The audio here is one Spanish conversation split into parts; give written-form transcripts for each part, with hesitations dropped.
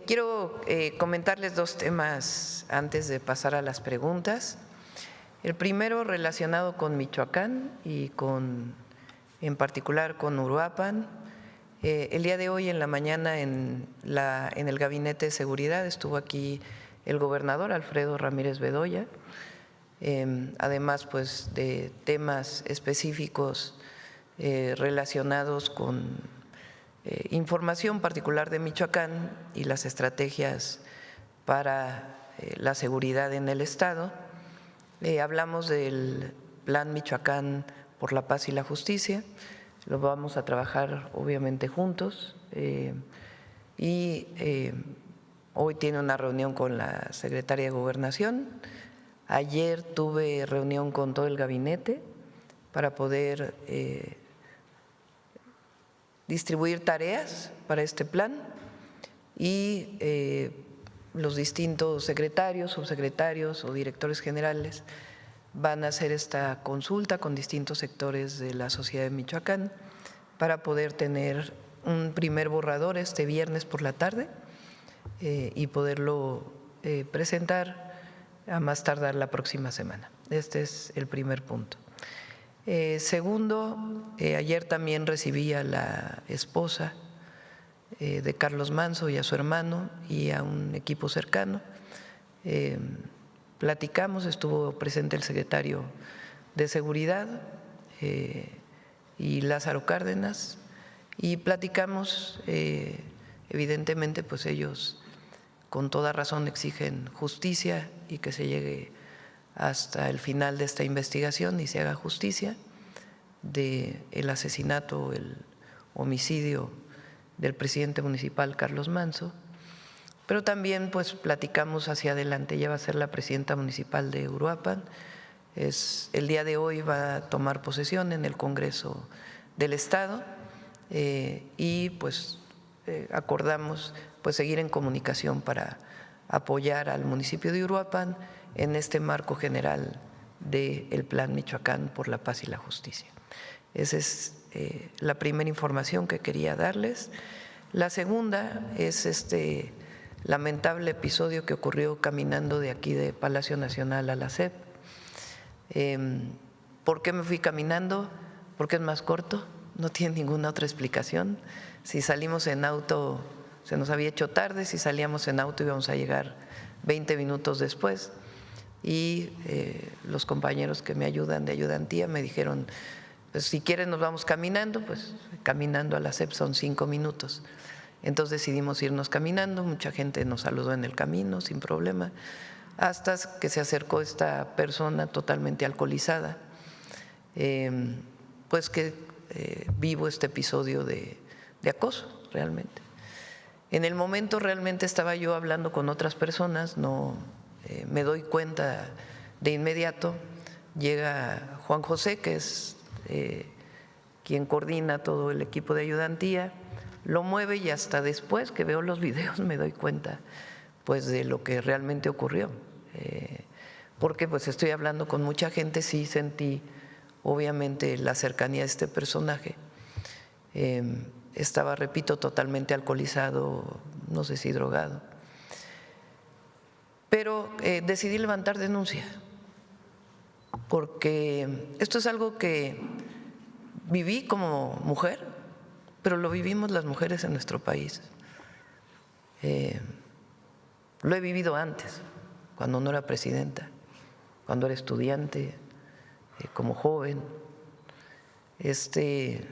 Quiero comentarles dos temas antes de pasar a las preguntas. El primero relacionado con Michoacán y en particular con Uruapan. El día de hoy en la mañana en el Gabinete de Seguridad estuvo aquí el gobernador Alfredo Ramírez Bedoya, además pues de temas específicos relacionados con información particular de Michoacán y las estrategias para la seguridad en el Estado. Hablamos del Plan Michoacán por la Paz y la Justicia, lo vamos a trabajar obviamente juntos y hoy tiene una reunión con la secretaria de Gobernación. Ayer tuve reunión con todo el gabinete para poder distribuir tareas para este plan y los distintos secretarios, subsecretarios o directores generales van a hacer esta consulta con distintos sectores de la sociedad de Michoacán para poder tener un primer borrador este viernes por la tarde y poderlo presentar a más tardar la próxima semana. Este es el primer punto. Segundo, ayer también recibí a la esposa de Carlos Manzo y a su hermano y a un equipo cercano. Platicamos, estuvo presente el secretario de Seguridad y Lázaro Cárdenas y platicamos, evidentemente pues ellos con toda razón exigen justicia y que se llegue hasta el final de esta investigación y se haga justicia del asesinato, el homicidio del presidente municipal Carlos Manzo, pero también pues platicamos hacia adelante. Ella va a ser la presidenta municipal de Uruapan, el día de hoy va a tomar posesión en el Congreso del Estado y pues acordamos pues seguir en comunicación para apoyar al municipio de Uruapan en este marco general del Plan Michoacán por la Paz y la Justicia. Esa es la primera información que quería darles. La segunda es este lamentable episodio que ocurrió caminando de aquí de Palacio Nacional a la SEP. ¿Por qué me fui caminando? Porque es más corto, no tiene ninguna otra explicación. Si salimos en auto se nos había hecho tarde, si salíamos en auto íbamos a llegar 20 minutos después y los compañeros que me ayudan de ayudantía me dijeron, pues si quieren nos vamos caminando, pues caminando a la SEP son 5 minutos. Entonces decidimos irnos caminando, mucha gente nos saludó en el camino sin problema, hasta que se acercó esta persona totalmente alcoholizada, pues que vivo este episodio de acoso realmente. En el momento realmente estaba yo hablando con otras personas, no me doy cuenta de inmediato, llega Juan José, que es quien coordina todo el equipo de ayudantía, lo mueve y hasta después que veo los videos me doy cuenta pues de lo que realmente ocurrió, porque pues estoy hablando con mucha gente, sí sentí obviamente la cercanía de este personaje. Estaba, repito, totalmente alcoholizado, no sé si drogado, pero decidí levantar denuncia porque esto es algo que viví como mujer, pero lo vivimos las mujeres en nuestro país. Lo he vivido antes, cuando no era presidenta, cuando era estudiante, como joven, que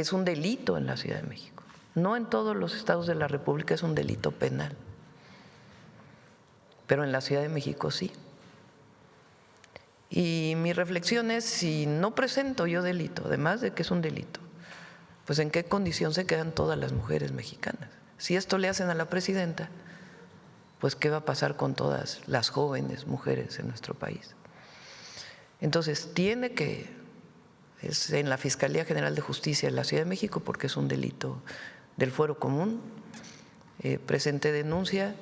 es un delito en la Ciudad de México. No en todos los estados de la República es un delito penal, pero en la Ciudad de México sí. Y mi reflexión es, si no presento yo delito, además de que es un delito, pues en qué condición se quedan todas las mujeres mexicanas. Si esto le hacen a la presidenta, pues qué va a pasar con todas las jóvenes mujeres en nuestro país. Entonces es en la Fiscalía General de Justicia de la Ciudad de México, porque es un delito del fuero común, presenté denuncia.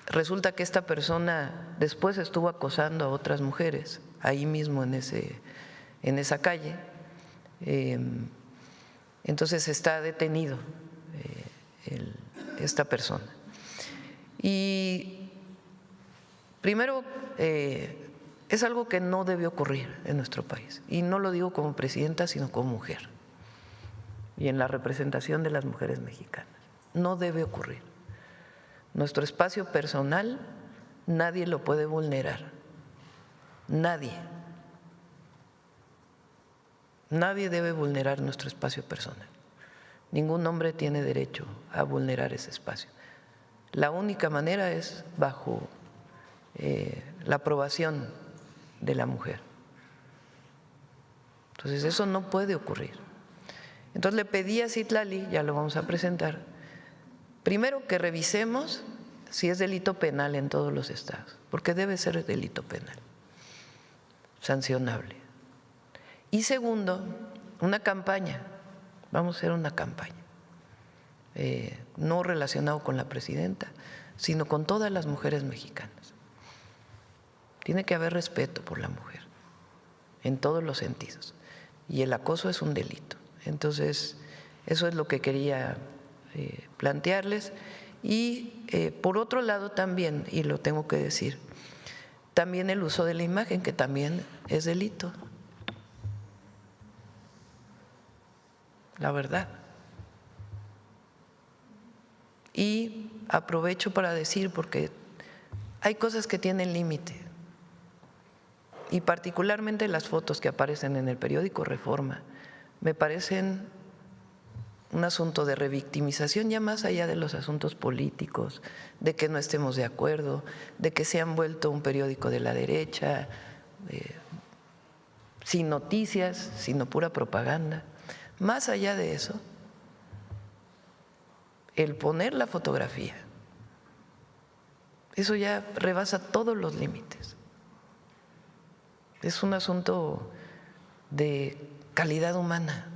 Resulta que esta persona después estuvo acosando a otras mujeres ahí mismo en esa calle. Entonces está detenido esta persona. Y primero, es algo que no debe ocurrir en nuestro país, y no lo digo como presidenta, sino como mujer, y en la representación de las mujeres mexicanas. No debe ocurrir. Nuestro espacio personal nadie lo puede vulnerar, nadie. Nadie debe vulnerar nuestro espacio personal. Ningún hombre tiene derecho a vulnerar ese espacio. La única manera es bajo la aprobación de la mujer. Entonces eso no puede ocurrir. Entonces le pedí a Citlali, ya lo vamos a presentar, primero que revisemos si es delito penal en todos los estados, porque debe ser delito penal, sancionable. Y segundo, una campaña, vamos a hacer una campaña, no relacionado con la presidenta, sino con todas las mujeres mexicanas. Tiene que haber respeto por la mujer, en todos los sentidos, y el acoso es un delito. Entonces, eso es lo que quería plantearles. Y por otro lado también, y lo tengo que decir, también el uso de la imagen, que también es delito. La verdad. Y aprovecho para decir, porque hay cosas que tienen límite, y particularmente las fotos que aparecen en el periódico Reforma, me parecen un asunto de revictimización, ya más allá de los asuntos políticos, de que no estemos de acuerdo, de que se han vuelto un periódico de la derecha, sin noticias, sino pura propaganda. Más allá de eso, el poner la fotografía, eso ya rebasa todos los límites. Es un asunto de calidad humana.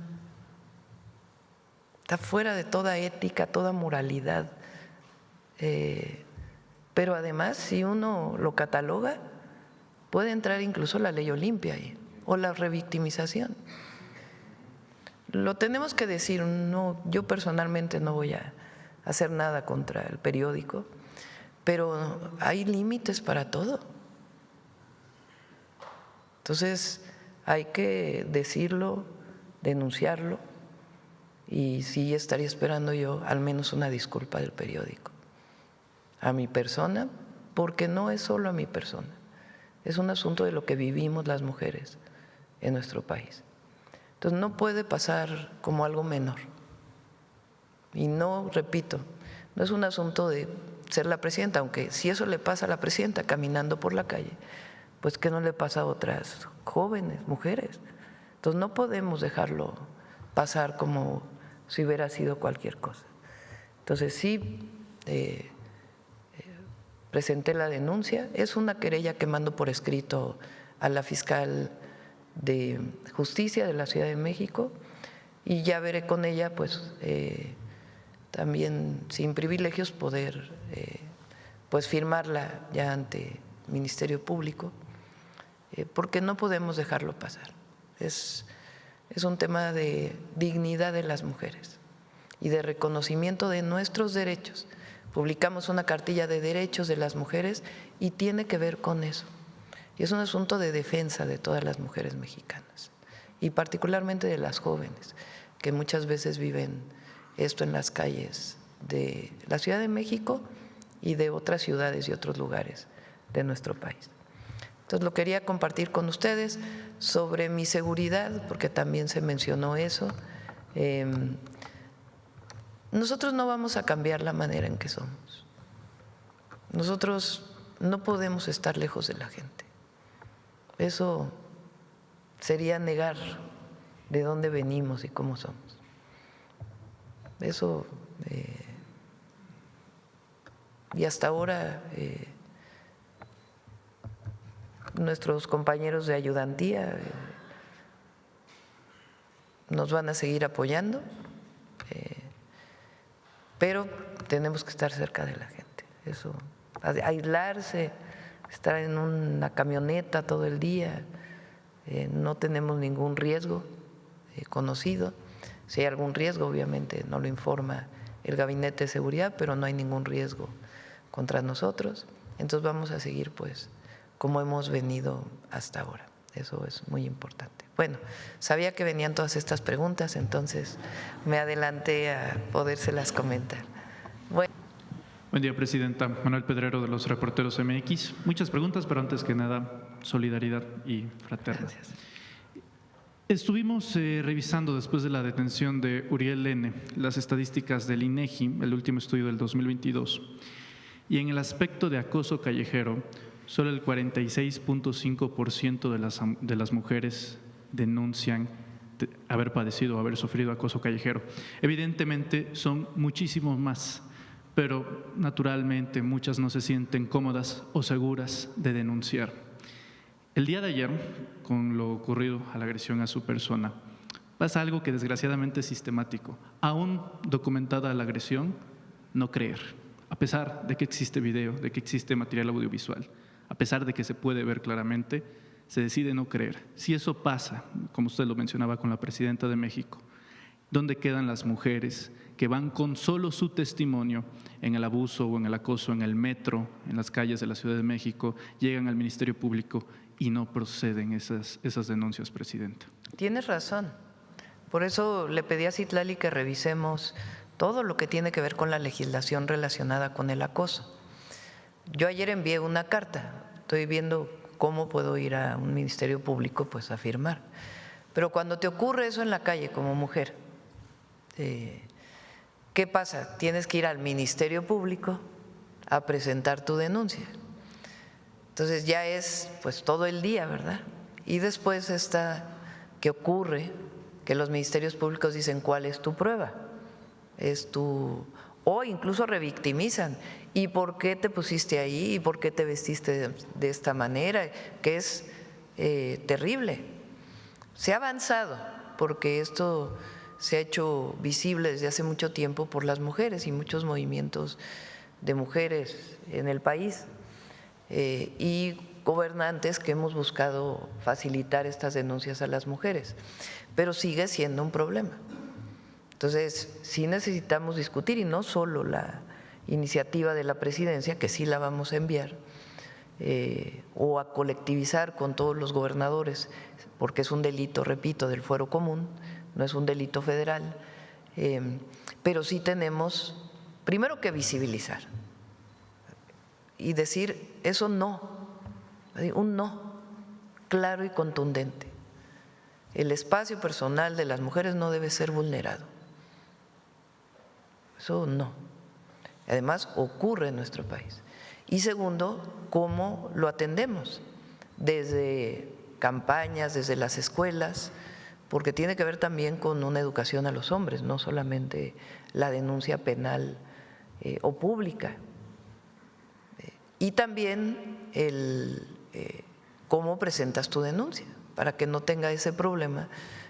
Está fuera de toda ética, toda moralidad. Pero además, si uno lo cataloga, puede entrar incluso la ley Olimpia ahí, o la revictimización. Lo tenemos que decir, no, yo personalmente no voy a hacer nada contra el periódico, pero hay límites para todo. Entonces hay que decirlo, denunciarlo, y sí estaría esperando yo al menos una disculpa del periódico a mi persona, porque no es solo a mi persona, es un asunto de lo que vivimos las mujeres en nuestro país. Entonces no puede pasar como algo menor. Y no, repito, no es un asunto de ser la presidenta, aunque si eso le pasa a la presidenta caminando por la calle, pues ¿qué no le pasa a otras jóvenes, mujeres? Entonces no podemos dejarlo pasar como si hubiera sido cualquier cosa. Entonces sí, presenté la denuncia, es una querella que mando por escrito a la fiscal de Justicia de la Ciudad de México, y ya veré con ella, pues también sin privilegios, poder pues firmarla ya ante el Ministerio Público, porque no podemos dejarlo pasar. Es un tema de dignidad de las mujeres y de reconocimiento de nuestros derechos. Publicamos una cartilla de derechos de las mujeres y tiene que ver con eso. Y es un asunto de defensa de todas las mujeres mexicanas, y particularmente de las jóvenes, que muchas veces viven esto en las calles de la Ciudad de México y de otras ciudades y otros lugares de nuestro país. Entonces lo quería compartir con ustedes. Sobre mi seguridad, porque también se mencionó eso, nosotros no vamos a cambiar la manera en que somos. Nosotros no podemos estar lejos de la gente. Eso sería negar de dónde venimos y cómo somos. Eso, y hasta ahora nuestros compañeros de ayudantía nos van a seguir apoyando, pero tenemos que estar cerca de la gente. Eso, aislarse, estar en una camioneta todo el día, no tenemos ningún riesgo conocido. Si hay algún riesgo, obviamente no lo informa el Gabinete de Seguridad, pero no hay ningún riesgo contra nosotros. Entonces vamos a seguir pues como hemos venido hasta ahora. Eso es muy importante. Bueno, sabía que venían todas estas preguntas, entonces me adelanté a podérselas comentar. Bueno. Buen día, Presidenta. Manuel Pedrero, de los Reporteros MX. Muchas preguntas, pero antes que nada, solidaridad y fraterna. Gracias. Estuvimos revisando después de la detención de Uriel N. las estadísticas del INEGI, el último estudio del 2022, y en el aspecto de acoso callejero, solo el 46.5% de las mujeres denuncian haber padecido o haber sufrido acoso callejero. Evidentemente son muchísimos más, pero naturalmente muchas no se sienten cómodas o seguras de denunciar. El día de ayer, con lo ocurrido a la agresión a su persona, pasa algo que desgraciadamente es sistemático. Aún documentada la agresión, no creer, a pesar de que existe video, de que existe material audiovisual, a pesar de que se puede ver claramente, se decide no creer. Si eso pasa, como usted lo mencionaba con la Presidenta de México, ¿dónde quedan las mujeres que van con solo su testimonio en el abuso o en el acoso en el metro, en las calles de la Ciudad de México, llegan al Ministerio Público y no proceden esas denuncias, Presidenta? Tienes razón. Por eso le pedí a Citlali que revisemos todo lo que tiene que ver con la legislación relacionada con el acoso. Yo ayer envié una carta, estoy viendo cómo puedo ir a un ministerio público pues a firmar. Pero cuando te ocurre eso en la calle como mujer, ¿qué pasa? Tienes que ir al ministerio público a presentar tu denuncia. Entonces ya es pues todo el día, ¿verdad? Y después está que ocurre que los ministerios públicos dicen cuál es tu prueba, o incluso revictimizan. ¿Y por qué te pusiste ahí? ¿Y por qué te vestiste de esta manera? Que es terrible. Se ha avanzado porque esto se ha hecho visible desde hace mucho tiempo por las mujeres y muchos movimientos de mujeres en el país y gobernantes que hemos buscado facilitar estas denuncias a las mujeres, pero sigue siendo un problema. Entonces, sí necesitamos discutir, y no solo la iniciativa de la Presidencia, que sí la vamos a enviar, o a colectivizar con todos los gobernadores, porque es un delito, repito, del fuero común, no es un delito federal, pero sí tenemos primero que visibilizar y decir eso no, un no claro y contundente. El espacio personal de las mujeres no debe ser vulnerado. Eso no. Además, ocurre en nuestro país. Y segundo, cómo lo atendemos, desde campañas, desde las escuelas, porque tiene que ver también con una educación a los hombres, no solamente la denuncia penal o pública. Y también cómo presentas tu denuncia, para que no tenga ese problema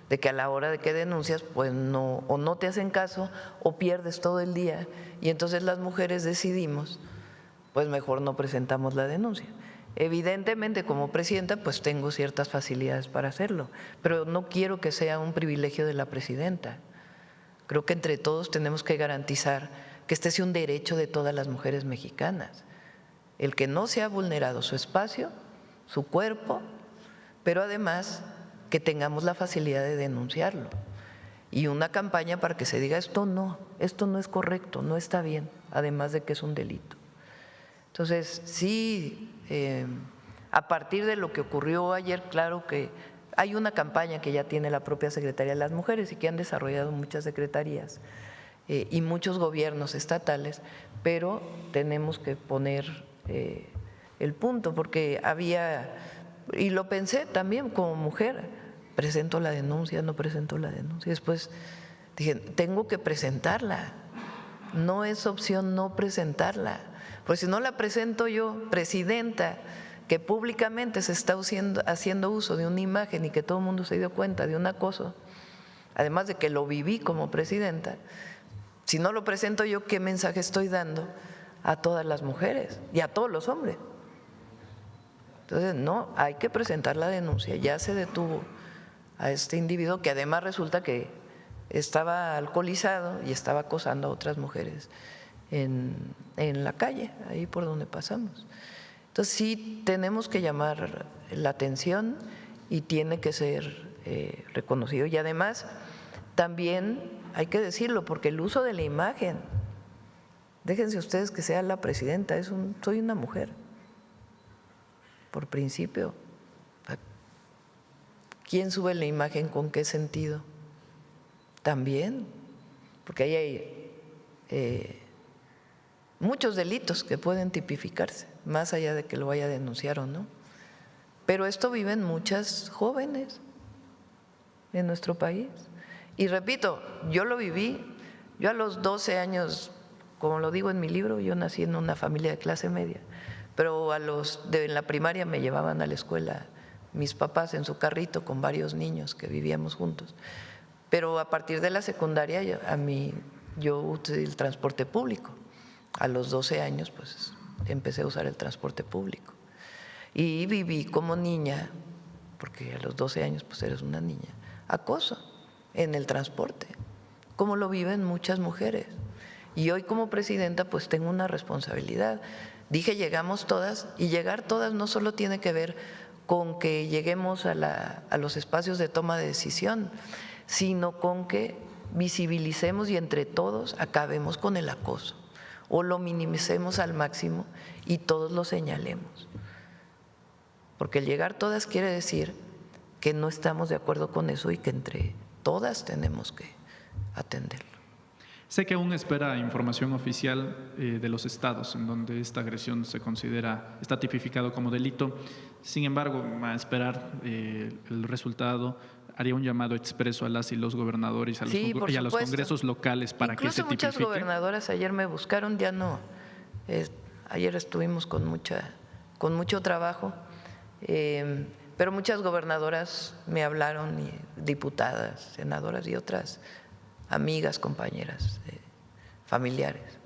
de que a la hora de que denuncias pues no, o no te hacen caso o pierdes todo el día, y entonces las mujeres decidimos pues mejor no presentamos la denuncia. Evidentemente como presidenta pues tengo ciertas facilidades para hacerlo, pero no quiero que sea un privilegio de la presidenta. Creo que entre todos tenemos que garantizar que este sea un derecho de todas las mujeres mexicanas, el que no sea vulnerado su espacio, su cuerpo, pero además que tengamos la facilidad de denunciarlo y una campaña para que se diga esto no es correcto, no está bien, además de que es un delito. Entonces, sí, a partir de lo que ocurrió ayer, claro que hay una campaña que ya tiene la propia Secretaría de las Mujeres y que han desarrollado muchas secretarías y muchos gobiernos estatales, pero tenemos que poner el punto, porque había, y lo pensé también como mujer, presento la denuncia, no presento la denuncia. Después dije, tengo que presentarla, no es opción no presentarla, porque si no la presento yo, presidenta, que públicamente se está haciendo uso de una imagen y que todo el mundo se dio cuenta de un acoso, además de que lo viví como presidenta, si no lo presento yo, ¿qué mensaje estoy dando a todas las mujeres y a todos los hombres? Entonces, no, hay que presentar la denuncia. Ya se detuvo a este individuo, que además resulta que estaba alcoholizado y estaba acosando a otras mujeres en la calle, ahí por donde pasamos. Entonces sí tenemos que llamar la atención y tiene que ser reconocido. Y además también hay que decirlo, porque el uso de la imagen, déjense ustedes que sea la presidenta, soy una mujer, por principio. ¿Quién sube la imagen con qué sentido? También, porque ahí hay muchos delitos que pueden tipificarse, más allá de que lo vaya a denunciar o no. Pero esto viven muchas jóvenes en nuestro país. Y repito, yo lo viví, yo a los 12 años, como lo digo en mi libro, yo nací en una familia de clase media, pero en la primaria me llevaban a la escuela mis papás en su carrito con varios niños que vivíamos juntos. Pero a partir de la secundaria yo usé el transporte público. A los 12 años pues empecé a usar el transporte público. Y viví como niña, porque a los 12 años pues eres una niña, acoso en el transporte, como lo viven muchas mujeres. Y hoy como presidenta pues tengo una responsabilidad. Dije llegamos todas, y llegar todas no solo tiene que ver con que lleguemos a los espacios de toma de decisión, sino con que visibilicemos y entre todos acabemos con el acoso o lo minimicemos al máximo y todos lo señalemos. Porque el llegar todas quiere decir que no estamos de acuerdo con eso y que entre todas tenemos que atenderlo. Sé que aún espera información oficial de los estados en donde esta agresión está tipificado como delito. Sin embargo, a esperar el resultado, haría un llamado expreso a las y los gobernadores y a los congresos locales para que se tipifique. Incluso muchas gobernadoras ayer me buscaron, ya no. Ayer estuvimos con mucho trabajo, pero muchas gobernadoras me hablaron, y diputadas, senadoras y otras amigas, compañeras, familiares,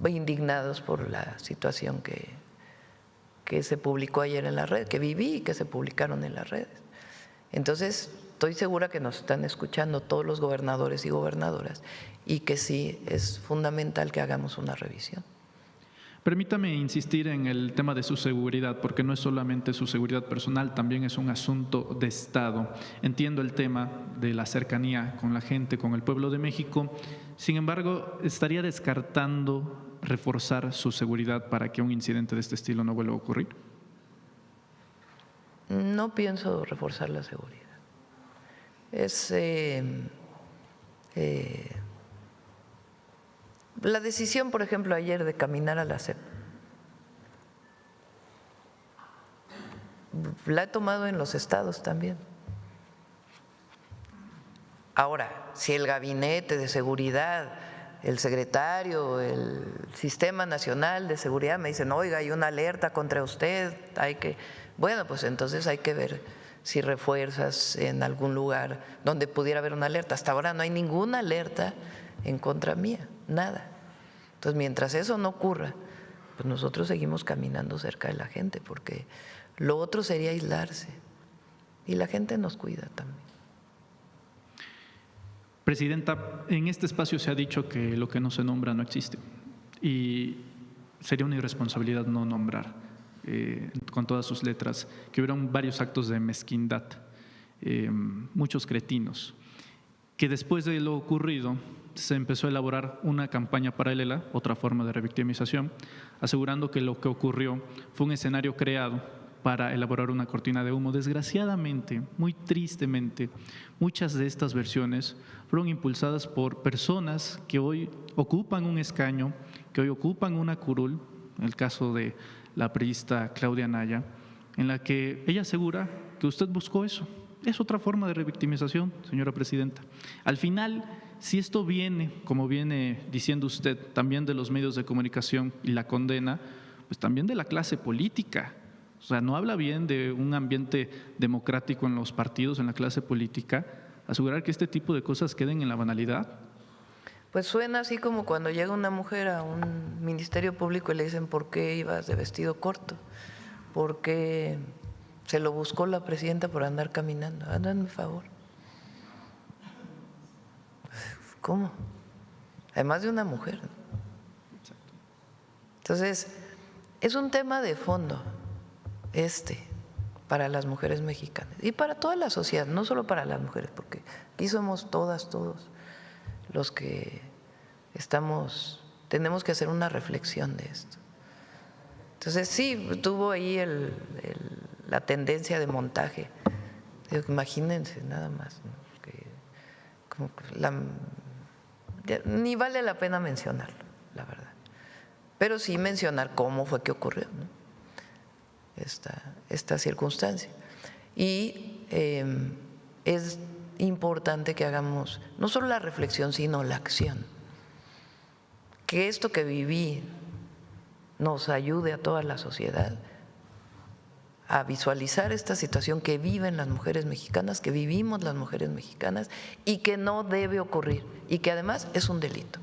indignados por la situación que se publicó ayer en la red, que viví y que se publicaron en las redes. Entonces, estoy segura que nos están escuchando todos los gobernadores y gobernadoras y que sí es fundamental que hagamos una revisión. Permítame insistir en el tema de su seguridad, porque no es solamente su seguridad personal, también es un asunto de Estado. Entiendo el tema de la cercanía con la gente, con el pueblo de México. Sin embargo, ¿estaría descartando reforzar su seguridad para que un incidente de este estilo no vuelva a ocurrir? No pienso reforzar la seguridad. La decisión, por ejemplo, ayer de caminar a la SEP, la he tomado en los estados también. Ahora, si el gabinete de seguridad, el secretario, el Sistema Nacional de Seguridad me dicen, oiga, hay una alerta contra usted, bueno, pues entonces hay que ver si refuerzas en algún lugar donde pudiera haber una alerta. Hasta ahora no hay ninguna alerta en contra mía, nada. Entonces, mientras eso no ocurra, pues nosotros seguimos caminando cerca de la gente, porque lo otro sería aislarse, y la gente nos cuida también. Presidenta, en este espacio se ha dicho que lo que no se nombra no existe, y sería una irresponsabilidad no nombrar, con todas sus letras, que hubieron varios actos de mezquindad, muchos cretinos, que después de lo ocurrido se empezó a elaborar una campaña paralela, otra forma de revictimización, asegurando que lo que ocurrió fue un escenario creado para elaborar una cortina de humo. Desgraciadamente, muy tristemente, muchas de estas versiones fueron impulsadas por personas que hoy ocupan un escaño, que hoy ocupan una curul, en el caso de la priista Claudia Anaya, en la que ella asegura que usted buscó eso. Es otra forma de revictimización, señora presidenta. Al final, si esto viene, como viene diciendo usted, también de los medios de comunicación y la condena, pues también de la clase política. O sea, no habla bien de un ambiente democrático en los partidos, en la clase política, asegurar que este tipo de cosas queden en la banalidad. Pues suena así como cuando llega una mujer a un ministerio público y le dicen, ¿por qué ibas de vestido corto? ¿Por qué se lo buscó la presidenta por andar caminando? Háganme favor. ¿Cómo? Además de una mujer. Entonces, es un tema de fondo para las mujeres mexicanas y para toda la sociedad, no solo para las mujeres, porque aquí somos todos los que tenemos que hacer una reflexión de esto. Entonces sí, tuvo ahí la tendencia de montaje. Imagínense nada más, ¿no? Ni vale la pena mencionarlo, la verdad. Pero sí mencionar cómo fue que ocurrió, ¿no? esta circunstancia. Y es importante que hagamos no solo la reflexión, sino la acción. Que esto que viví nos ayude a toda la sociedad a visualizar esta situación que viven las mujeres mexicanas, que vivimos las mujeres mexicanas y que no debe ocurrir y que además es un delito.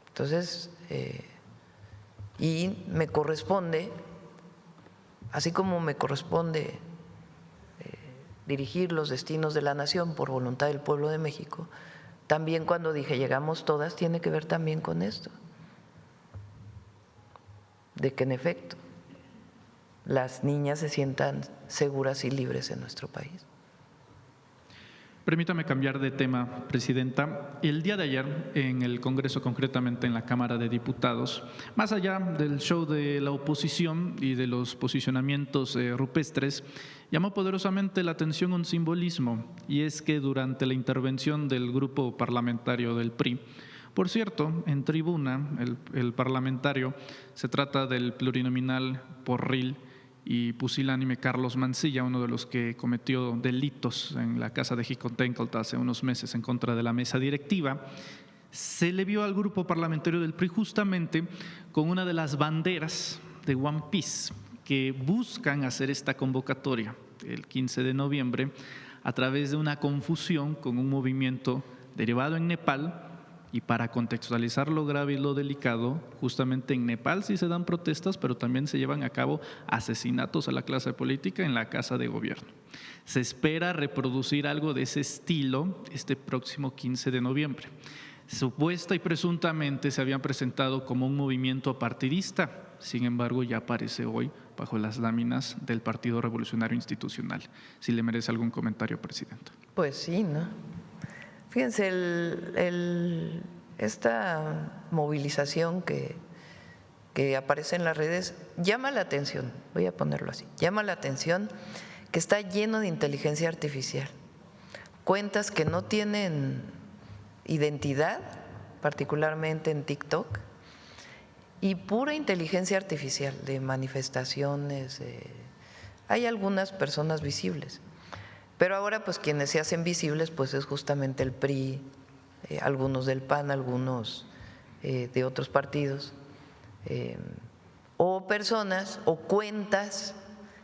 Entonces, y me corresponde, así como me corresponde dirigir los destinos de la nación por voluntad del pueblo de México, también cuando dije llegamos todas tiene que ver también con esto, de que en efecto las niñas se sientan seguras y libres en nuestro país. Permítame cambiar de tema, Presidenta. El día de ayer, en el Congreso, concretamente en la Cámara de Diputados, más allá del show de la oposición y de los posicionamientos rupestres, llamó poderosamente la atención un simbolismo, y es que durante la intervención del grupo parlamentario del PRI, por cierto, en tribuna, el parlamentario, se trata del plurinominal Porril y pusilánime Carlos Mancilla, uno de los que cometió delitos en la casa de Jicotencatl hace unos meses en contra de la mesa directiva, se le vio al grupo parlamentario del PRI justamente con una de las banderas de One Piece que buscan hacer esta convocatoria el 15 de noviembre a través de una confusión con un movimiento derivado en Nepal. Y para contextualizar lo grave y lo delicado, justamente en Nepal sí se dan protestas, pero también se llevan a cabo asesinatos a la clase política en la casa de gobierno. Se espera reproducir algo de ese estilo este próximo 15 de noviembre. Supuesta y presuntamente se habían presentado como un movimiento partidista, sin embargo ya aparece hoy bajo las láminas del Partido Revolucionario Institucional. Si le merece algún comentario, Presidenta. Pues sí, ¿no? Fíjense, esta movilización que aparece en las redes llama la atención, voy a ponerlo así, llama la atención que está lleno de inteligencia artificial, cuentas que no tienen identidad, particularmente en TikTok, y pura inteligencia artificial de manifestaciones. Hay algunas personas visibles. Pero ahora pues quienes se hacen visibles pues es justamente el PRI, algunos del PAN, algunos de otros partidos, o personas o cuentas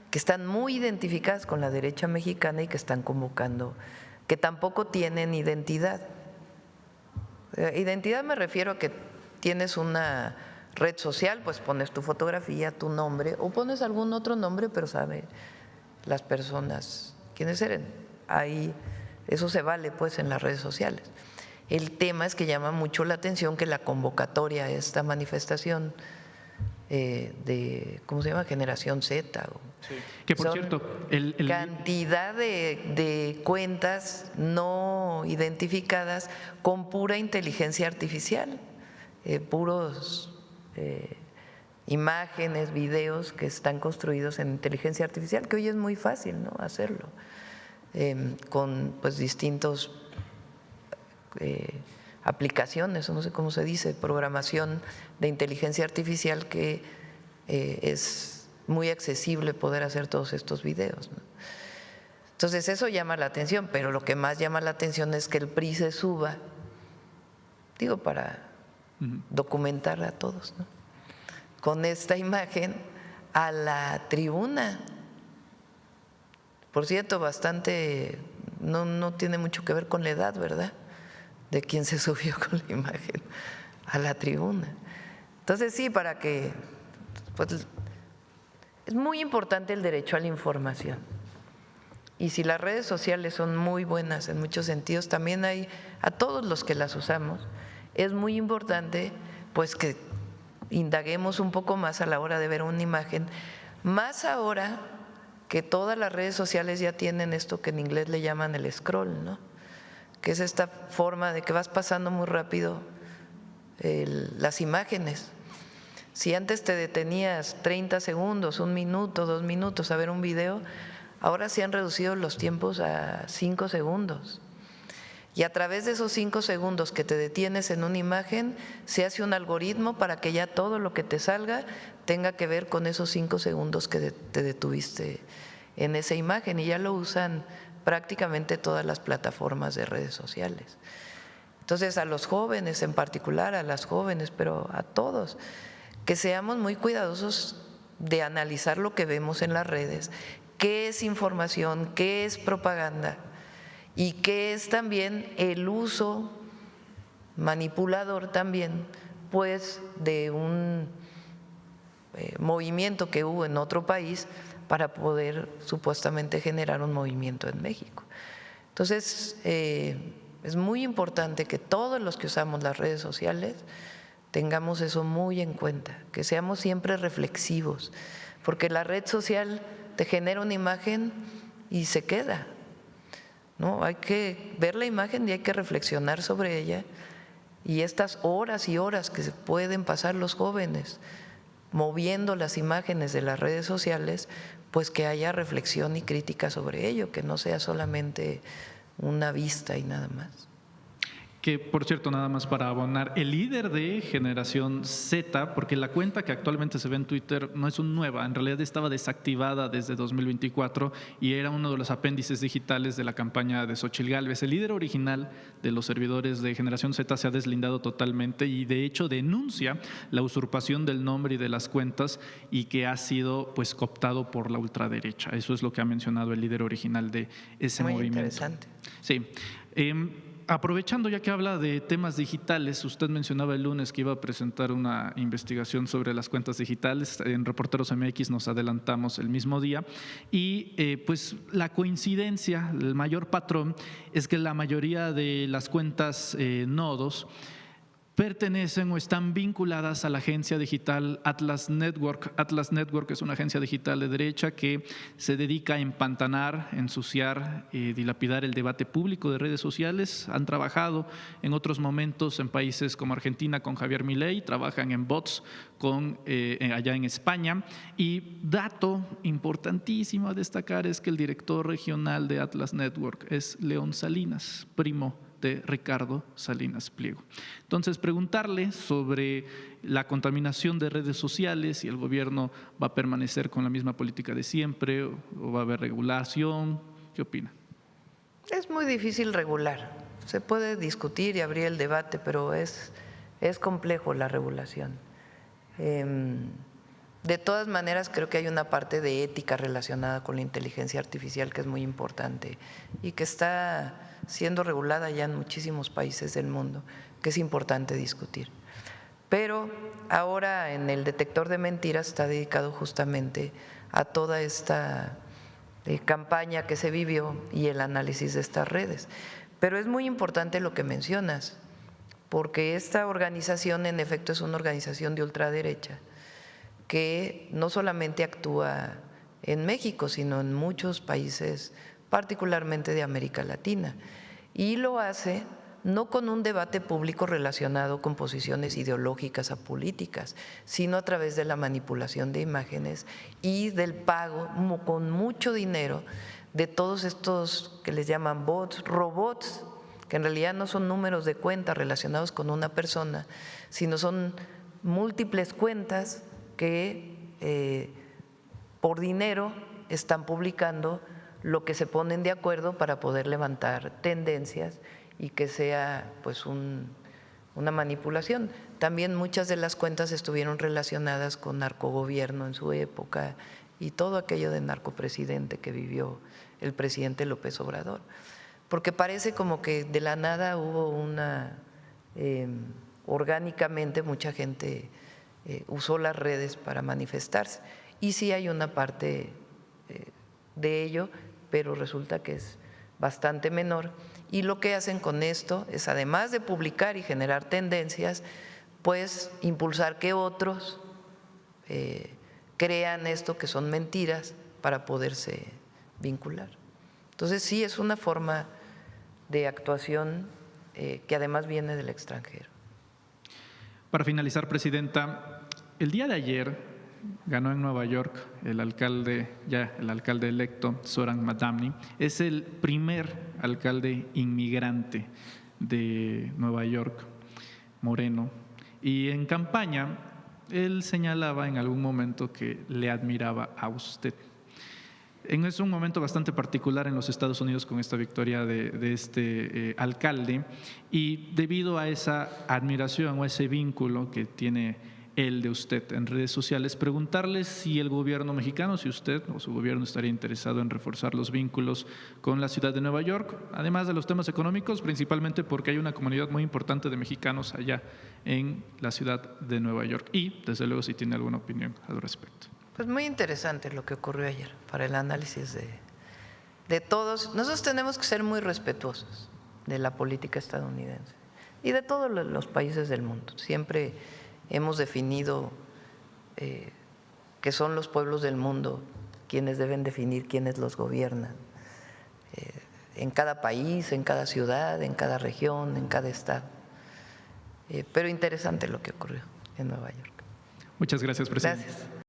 que están muy identificadas con la derecha mexicana y que están convocando, que tampoco tienen identidad. Identidad me refiero a que tienes una red social, pues pones tu fotografía, tu nombre o pones algún otro nombre, pero sabe las personas quiénes eran. Ahí eso se vale pues en las redes sociales. El tema es que llama mucho la atención que la convocatoria a esta manifestación de, ¿cómo se llama? Generación Z. Sí. Que por cierto, cantidad de cuentas no identificadas con pura inteligencia artificial, puros imágenes, videos que están construidos en inteligencia artificial, que hoy es muy fácil, ¿no?, hacerlo, con pues distintos aplicaciones, o no sé cómo se dice, programación de inteligencia artificial que es muy accesible poder hacer todos estos videos, ¿no? Entonces eso llama la atención, pero lo que más llama la atención es que el PRI se suba, digo, para documentar a todos, ¿no?, con esta imagen a la tribuna. Por cierto, bastante, no tiene mucho que ver con la edad, ¿verdad?, de quien se subió con la imagen a la tribuna. Entonces sí, para que, pues, es muy importante el derecho a la información Y si las redes sociales son muy buenas en muchos sentidos, también hay a todos los que las usamos, es muy importante pues que indaguemos un poco más a la hora de ver una imagen, más ahora que todas las redes sociales ya tienen esto que en inglés le llaman el scroll, ¿no? Que es esta forma de que vas pasando muy rápido las imágenes. Si antes te detenías 30 segundos, 1 minuto, 2 minutos a ver un video, ahora se han reducido los tiempos a 5 segundos. Y a través de esos 5 segundos que te detienes en una imagen, se hace un algoritmo para que ya todo lo que te salga tenga que ver con esos 5 segundos que te detuviste en esa imagen, y ya lo usan prácticamente todas las plataformas de redes sociales. Entonces, a los jóvenes en particular, a las jóvenes, pero a todos, que seamos muy cuidadosos de analizar lo que vemos en las redes, qué es información, qué es propaganda y qué es también el uso manipulador también, pues, de un movimiento que hubo en otro país para poder supuestamente generar un movimiento en México. Entonces, es muy importante que todos los que usamos las redes sociales tengamos eso muy en cuenta, que seamos siempre reflexivos, porque la red social te genera una imagen y se queda, ¿no? Hay que ver la imagen y hay que reflexionar sobre ella, y estas horas y horas que se pueden pasar los jóvenes moviendo las imágenes de las redes sociales, pues que haya reflexión y crítica sobre ello, que no sea solamente una vista y nada más. Que, por cierto, nada más para abonar, el líder de Generación Z, porque la cuenta que actualmente se ve en Twitter no es nueva, en realidad estaba desactivada desde 2024 y era uno de los apéndices digitales de la campaña de Xóchitl Gálvez. El líder original de los servidores de Generación Z se ha deslindado totalmente y de hecho denuncia la usurpación del nombre y de las cuentas y que ha sido pues cooptado por la ultraderecha. Eso es lo que ha mencionado el líder original de ese Muy movimiento. interesante. Sí. Aprovechando ya que habla de temas digitales, usted mencionaba el lunes que iba a presentar una investigación sobre las cuentas digitales. En Reporteros MX nos adelantamos el mismo día y pues la coincidencia, el mayor patrón es que la mayoría de las cuentas nodos pertenecen o están vinculadas a la agencia digital Atlas Network. Atlas Network es una agencia digital de derecha que se dedica a empantanar, ensuciar, dilapidar el debate público de redes sociales. Han trabajado en otros momentos en países como Argentina con Javier Milei, trabajan en bots allá en España. Y dato importantísimo a destacar es que el director regional de Atlas Network es León Salinas, primo de Ricardo Salinas Pliego. Entonces, preguntarle sobre la contaminación de redes sociales, si el gobierno va a permanecer con la misma política de siempre o va a haber regulación. ¿Qué opina? Es muy difícil regular. Se puede discutir y abrir el debate, pero es complejo la regulación. De todas maneras, creo que hay una parte de ética relacionada con la inteligencia artificial que es muy importante y que está siendo regulada ya en muchísimos países del mundo, que es importante discutir. Pero ahora en el detector de mentiras está dedicado justamente a toda esta campaña que se vivió y el análisis de estas redes. Pero es muy importante lo que mencionas, porque esta organización en efecto es una organización de ultraderecha que no solamente actúa en México, sino en muchos países, particularmente de América Latina, y lo hace no con un debate público relacionado con posiciones ideológicas o políticas, sino a través de la manipulación de imágenes y del pago con mucho dinero de todos estos que les llaman bots, robots, que en realidad no son números de cuenta relacionados con una persona, sino son múltiples cuentas que por dinero están publicando lo que se ponen de acuerdo para poder levantar tendencias y que sea pues una manipulación. También muchas de las cuentas estuvieron relacionadas con narcogobierno en su época y todo aquello de narcopresidente que vivió el presidente López Obrador, porque parece como que de la nada hubo orgánicamente mucha gente usó las redes para manifestarse, y sí hay una parte de ello, pero resulta que es bastante menor. Y lo que hacen con esto es, además de publicar y generar tendencias, pues impulsar que otros crean esto que son mentiras para poderse vincular. Entonces sí es una forma de actuación que además viene del extranjero. Para finalizar, Presidenta, el día de ayer ganó en Nueva York el alcalde electo, Zoran Mamdani. Es el primer alcalde inmigrante de Nueva York, moreno. Y en campaña, él señalaba en algún momento que le admiraba a usted. Es un momento bastante particular en los Estados Unidos con esta victoria de este alcalde, y debido a esa admiración o ese vínculo que tiene él de usted en redes sociales, preguntarle si el gobierno mexicano, si usted o su gobierno estaría interesado en reforzar los vínculos con la ciudad de Nueva York, además de los temas económicos, principalmente porque hay una comunidad muy importante de mexicanos allá en la ciudad de Nueva York, y desde luego si tiene alguna opinión al respecto. Pues muy interesante lo que ocurrió ayer para el análisis de todos. Nosotros tenemos que ser muy respetuosos de la política estadounidense y de todos los países del mundo. Siempre hemos definido que son los pueblos del mundo quienes deben definir quiénes los gobiernan, en cada país, en cada ciudad, en cada región, en cada estado. Pero interesante lo que ocurrió en Nueva York. Muchas gracias, presidente. Gracias.